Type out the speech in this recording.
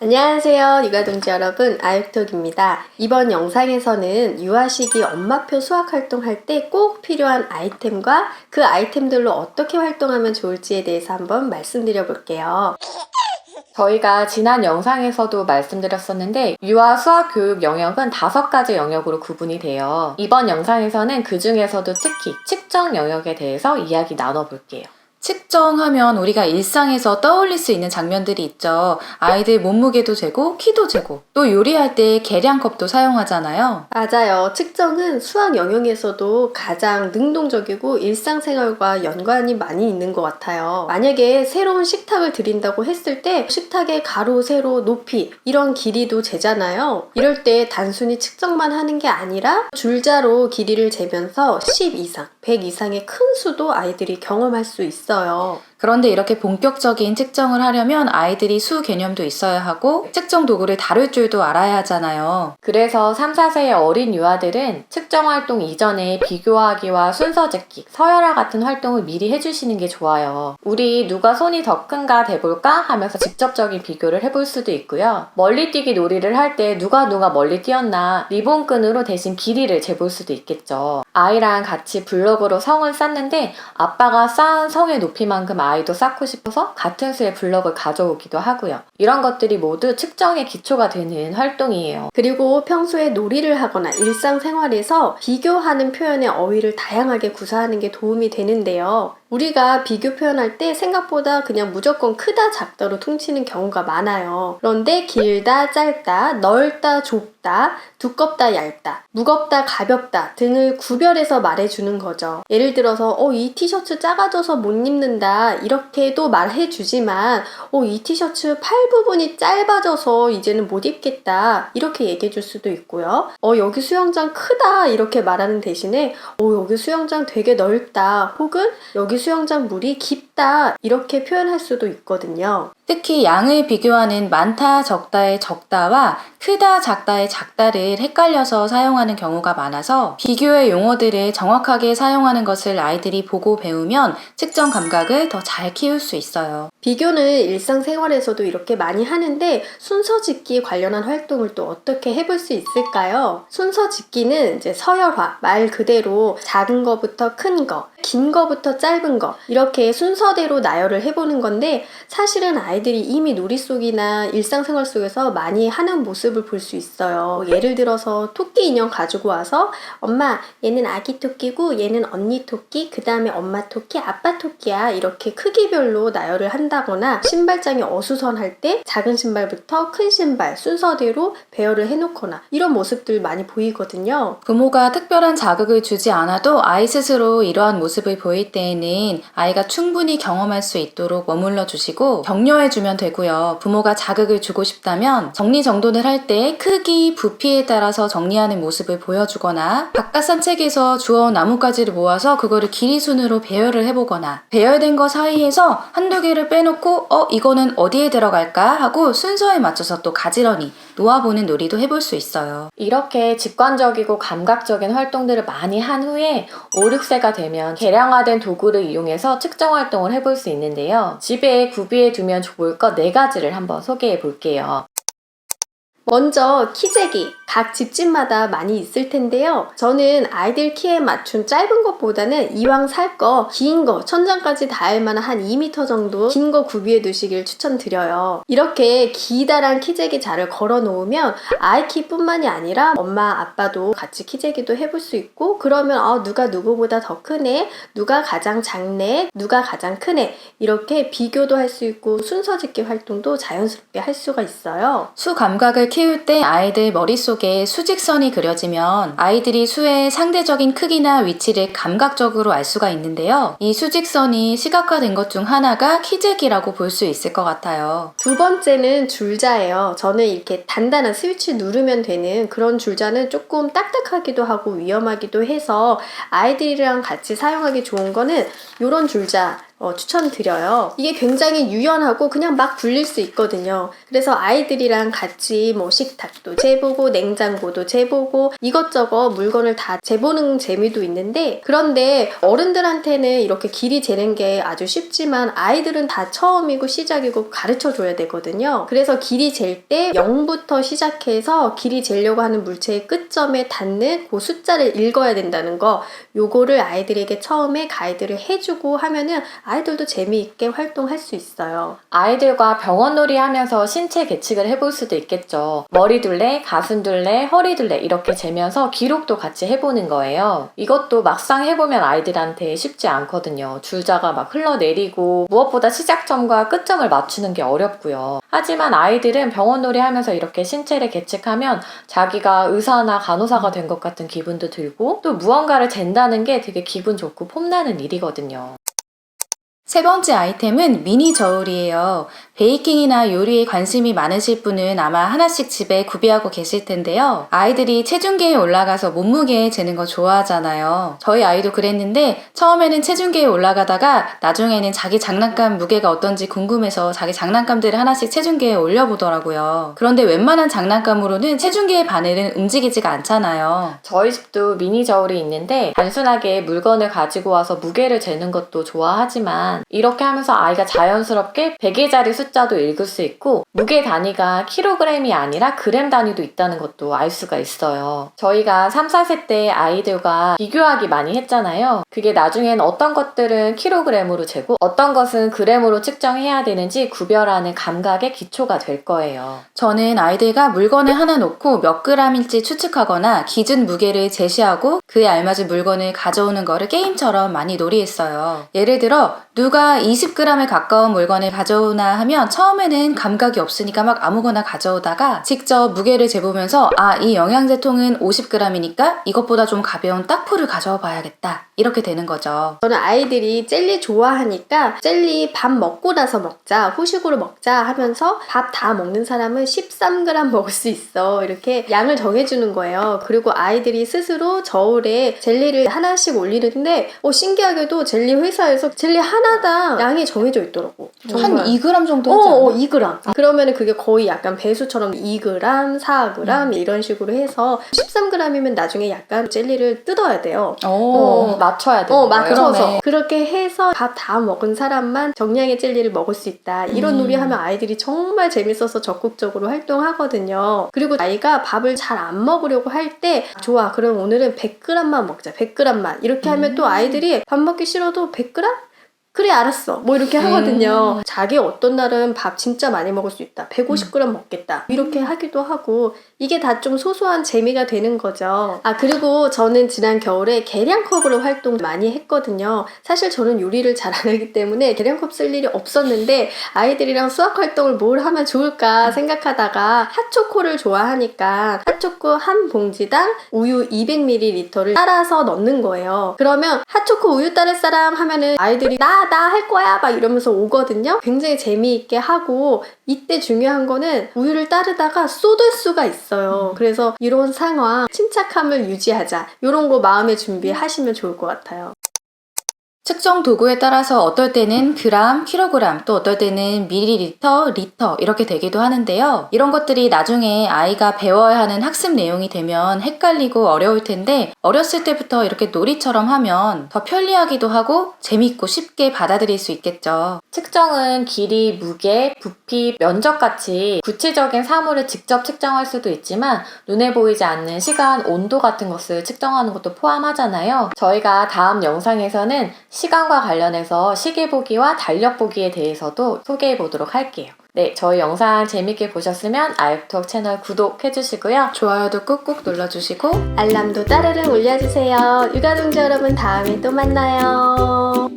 안녕하세요, 육아동지 여러분, 아육톡입니다. 이번 영상에서는 유아 시기 엄마표 수학 활동할 때 꼭 필요한 아이템과 그 아이템들로 어떻게 활동하면 좋을지에 대해서 한번 말씀드려 볼게요. 저희가 지난 영상에서도 말씀드렸었는데 유아 수학 교육 영역은 5가지 영역으로 구분이 돼요. 이번 영상에서는 그 중에서도 특히 측정 영역에 대해서 이야기 나눠볼게요. 측정하면 우리가 일상에서 떠올릴 수 있는 장면들이 있죠. 아이들 몸무게도 재고 키도 재고 또 요리할 때 계량컵도 사용하잖아요. 맞아요. 측정은 수학 영역에서도 가장 능동적이고 일상생활과 연관이 많이 있는 것 같아요. 만약에 새로운 식탁을 들인다고 했을 때 식탁의 가로, 세로, 높이 이런 길이도 재잖아요. 이럴 때 단순히 측정만 하는 게 아니라 줄자로 길이를 재면서 10 이상, 100 이상의 큰 수도 아이들이 경험할 수 있어요. 그런데 이렇게 본격적인 측정을 하려면 아이들이 수 개념도 있어야 하고 측정 도구를 다룰 줄도 알아야 하잖아요. 그래서 3, 4세의 어린 유아들은 측정 활동 이전에 비교하기와 순서 짓기, 서열화 같은 활동을 미리 해주시는 게 좋아요. 우리 누가 손이 더 큰가 대볼까 하면서 직접적인 비교를 해볼 수도 있고요. 멀리뛰기 놀이를 할 때 누가 멀리 뛰었나 리본끈으로 대신 길이를 재볼 수도 있겠죠. 아이랑 같이 블럭으로 성을 쌓는데 아빠가 쌓은 성의 높이만큼 아이도 쌓고 싶어서 같은 수의 블럭을 가져오기도 하고요. 이런 것들이 모두 측정의 기초가 되는 활동이에요. 그리고 평소에 놀이를 하거나 일상생활에서 비교하는 표현의 어휘를 다양하게 구사하는 게 도움이 되는데요. 우리가 비교 표현할 때 생각보다 그냥 무조건 크다 작다로 퉁치는 경우가 많아요. 그런데 길다 짧다, 넓다 좁다, 두껍다 얇다, 무겁다 가볍다 등을 구별해서 말해주는 거죠. 예를 들어서 이 티셔츠 작아져서 못 입는다 이렇게도 말해주지만 이 티셔츠 팔 부분이 짧아져서 이제는 못 입겠다 이렇게 얘기해 줄 수도 있고요. 여기 수영장 크다 이렇게 말하는 대신에 여기 수영장 되게 넓다 혹은 여기 수영장 물이 깊다 이렇게 표현할 수도 있거든요. 특히 양을 비교하는 많다 적다의 적다와 크다 작다의 작다를 헷갈려서 사용하는 경우가 많아서 비교의 용어들을 정확하게 사용하는 것을 아이들이 보고 배우면 측정 감각을 더 잘 키울 수 있어요. 비교는 일상생활에서도 이렇게 많이 하는데 순서 짓기 관련한 활동을 또 어떻게 해볼 수 있을까요? 순서 짓기는 이제 서열화, 말 그대로 작은 거부터 큰 거, 긴 거부터 짧은 거 이렇게 순서대로 나열을 해보는 건데 사실은 아이들이 이미 놀이 속이나 일상생활 속에서 많이 하는 모습을 볼 수 있어요. 예를 들어서 토끼 인형 가지고 와서 엄마 얘는 아기 토끼고 얘는 언니 토끼 그 다음에 엄마 토끼 아빠 토끼야 이렇게 크기별로 나열을 한다거나 신발장에 어수선할 때 작은 신발부터 큰 신발 순서대로 배열을 해놓거나 이런 모습들 많이 보이거든요. 부모가 특별한 자극을 주지 않아도 아이 스스로 이러한 모습을 보일 때에는 아이가 충분히 경험할 수 있도록 머물러 주시고 격려해 주면 되고요. 부모가 자극을 주고 싶다면 정리정돈을 할 때 크기, 부피에 따라서 정리하는 모습을 보여주거나 바깥 산책에서 주워 나뭇가지를 모아서 그거를 길이 순으로 배열을 해보거나 배열된 거 사이에서 한두 개를 빼놓고 이거는 어디에 들어갈까 하고 순서에 맞춰서 또 가지런히 놓아보는 놀이도 해볼 수 있어요. 이렇게 직관적이고 감각적인 활동들을 많이 한 후에 5, 6세가 되면 계량화된 도구를 이용해서 측정 활동을 해볼 수 있는데요. 집에 구비해 두면 좋을 것 4가지를 한번 소개해 볼게요. 먼저 키재기 각 집집마다 많이 있을 텐데요. 저는 아이들 키에 맞춘 짧은 것보다는 이왕 살 거 긴 거 천장까지 닿을 만한 한 2m 정도 긴 거 구비해 두시길 추천드려요. 이렇게 기다란 키재기 자를 걸어 놓으면 아이 키뿐만이 아니라 엄마 아빠도 같이 키재기도 해볼 수 있고 그러면 누가 누구보다 더 크네 누가 가장 작네 누가 가장 크네 이렇게 비교도 할 수 있고 순서 짓기 활동도 자연스럽게 할 수가 있어요. 수 감각을 키울 때 아이들 머릿속에 수직선이 그려지면 아이들이 수의 상대적인 크기나 위치를 감각적으로 알 수가 있는데요. 이 수직선이 시각화된 것 중 하나가 키재기라고 볼 수 있을 것 같아요. 두 번째는 줄자예요. 저는 이렇게 단단한 스위치 누르면 되는 그런 줄자는 조금 딱딱하기도 하고 위험하기도 해서 아이들이랑 같이 사용하기 좋은 거는 이런 줄자 추천드려요. 이게 굉장히 유연하고 그냥 막 굴릴 수 있거든요. 그래서 아이들이랑 같이 뭐 식탁도 재보고 냉장고도 재보고 이것저것 물건을 다 재보는 재미도 있는데, 그런데 어른들한테는 이렇게 길이 재는 게 아주 쉽지만 아이들은 다 처음이고 시작이고 가르쳐 줘야 되거든요. 그래서 길이 잴 때 0부터 시작해서 길이 재려고 하는 물체의 끝점에 닿는 그 숫자를 읽어야 된다는 거, 요거를 아이들에게 처음에 가이드를 해주고 하면은 아이들도 재미있게 활동할 수 있어요. 아이들과 병원놀이 하면서 신체 계측을 해볼 수도 있겠죠. 머리 둘레, 가슴 둘레, 허리 둘레 이렇게 재면서 기록도 같이 해보는 거예요. 이것도 막상 해보면 아이들한테 쉽지 않거든요. 줄자가 막 흘러내리고 무엇보다 시작점과 끝점을 맞추는 게 어렵고요. 하지만 아이들은 병원놀이 하면서 이렇게 신체를 계측하면 자기가 의사나 간호사가 된 것 같은 기분도 들고, 또 무언가를 잰다는 게 되게 기분 좋고 폼나는 일이거든요. 세 번째 아이템은 미니 저울이에요. 베이킹이나 요리에 관심이 많으실 분은 아마 하나씩 집에 구비하고 계실 텐데요. 아이들이 체중계에 올라가서 몸무게 재는 거 좋아하잖아요. 저희 아이도 그랬는데 처음에는 체중계에 올라가다가 나중에는 자기 장난감 무게가 어떤지 궁금해서 자기 장난감들을 하나씩 체중계에 올려보더라고요. 그런데 웬만한 장난감으로는 체중계의 바늘은 움직이지가 않잖아요. 저희 집도 미니 저울이 있는데 단순하게 물건을 가지고 와서 무게를 재는 것도 좋아하지만, 이렇게 하면서 아이가 자연스럽게 베개자리 숫자도 읽을 수 있고 무게 단위가 킬로그램이 아니라 그램 단위도 있다는 것도 알 수가 있어요. 저희가 3, 4세 때 아이들과 비교하기 많이 했잖아요. 그게 나중엔 어떤 것들은 킬로그램으로 재고 어떤 것은 그램으로 측정해야 되는지 구별하는 감각의 기초가 될 거예요. 저는 아이들과 물건을 하나 놓고 몇 그램일지 추측하거나 기준 무게를 제시하고 그에 알맞은 물건을 가져오는 거를 게임처럼 많이 놀이했어요. 예를 들어 누가 20g에 가까운 물건을 가져오나 하면 처음에는 감각이 없으니까 막 아무거나 가져오다가 직접 무게를 재보면서 이 영양제통은 50g이니까 이것보다 좀 가벼운 딱풀을 가져와 봐야겠다, 이렇게 되는 거죠. 저는 아이들이 젤리 좋아하니까 젤리 밥 먹고 나서 먹자, 후식으로 먹자 하면서 밥 다 먹는 사람은 13g 먹을 수 있어, 이렇게 양을 정해주는 거예요. 그리고 아이들이 스스로 저울에 젤리를 하나씩 올리는데 신기하게도 젤리 회사에서 젤리 하나당 양이 정해져 있더라고. 한 2g 정도 하지 않나? 2g. 그러면은 그게 거의 약간 배수처럼 2g, 4g 이런 식으로 해서 13g이면 나중에 약간 젤리를 뜯어야 돼요. 맞춰야 돼요. 맞춰서. 그러네. 그렇게 해서 밥 다 먹은 사람만 정량의 젤리를 먹을 수 있다. 이런 놀이 하면 아이들이 정말 재밌어서 적극적으로 활동하거든요. 그리고 아이가 밥을 잘 안 먹으려고 할 때 좋아, 그럼 오늘은 100g만 먹자. 100g만. 이렇게 하면 또 아이들이 밥 먹기 싫어도 100g? 그래 알았어, 뭐 이렇게 하거든요. 자기 어떤 날은 밥 진짜 많이 먹을 수 있다, 150g 먹겠다, 이렇게 하기도 하고, 이게 다 좀 소소한 재미가 되는 거죠. 그리고 저는 지난 겨울에 계량컵으로 활동 많이 했거든요. 사실 저는 요리를 잘 안 하기 때문에 계량컵 쓸 일이 없었는데 아이들이랑 수학 활동을 뭘 하면 좋을까 생각하다가 핫초코를 좋아하니까 핫초코 한 봉지당 우유 200ml를 따라서 넣는 거예요. 그러면 핫초코 우유 따를 사람 하면은 아이들이 나 할 거야 막 이러면서 오거든요. 굉장히 재미있게 하고, 이때 중요한 거는 우유를 따르다가 쏟을 수가 있어요. 그래서 이런 상황, 침착함을 유지하자, 이런 거 마음에 준비하시면 좋을 것 같아요. 측정 도구에 따라서 어떨 때는 그램, 킬로그램, 또 어떨 때는 밀리리터, 리터 이렇게 되기도 하는데요. 이런 것들이 나중에 아이가 배워야 하는 학습 내용이 되면 헷갈리고 어려울 텐데 어렸을 때부터 이렇게 놀이처럼 하면 더 편리하기도 하고 재밌고 쉽게 받아들일 수 있겠죠. 측정은 길이, 무게, 부피, 면적같이 구체적인 사물을 직접 측정할 수도 있지만 눈에 보이지 않는 시간, 온도 같은 것을 측정하는 것도 포함하잖아요. 저희가 다음 영상에서는 시간과 관련해서 시계보기와 달력보기에 대해서도 소개해 보도록 할게요. 네, 저희 영상 재밌게 보셨으면 아이프톡 채널 구독해주시고요. 좋아요도 꾹꾹 눌러주시고 알람도 따르릉 울려주세요. 육아동지 여러분, 다음에 또 만나요.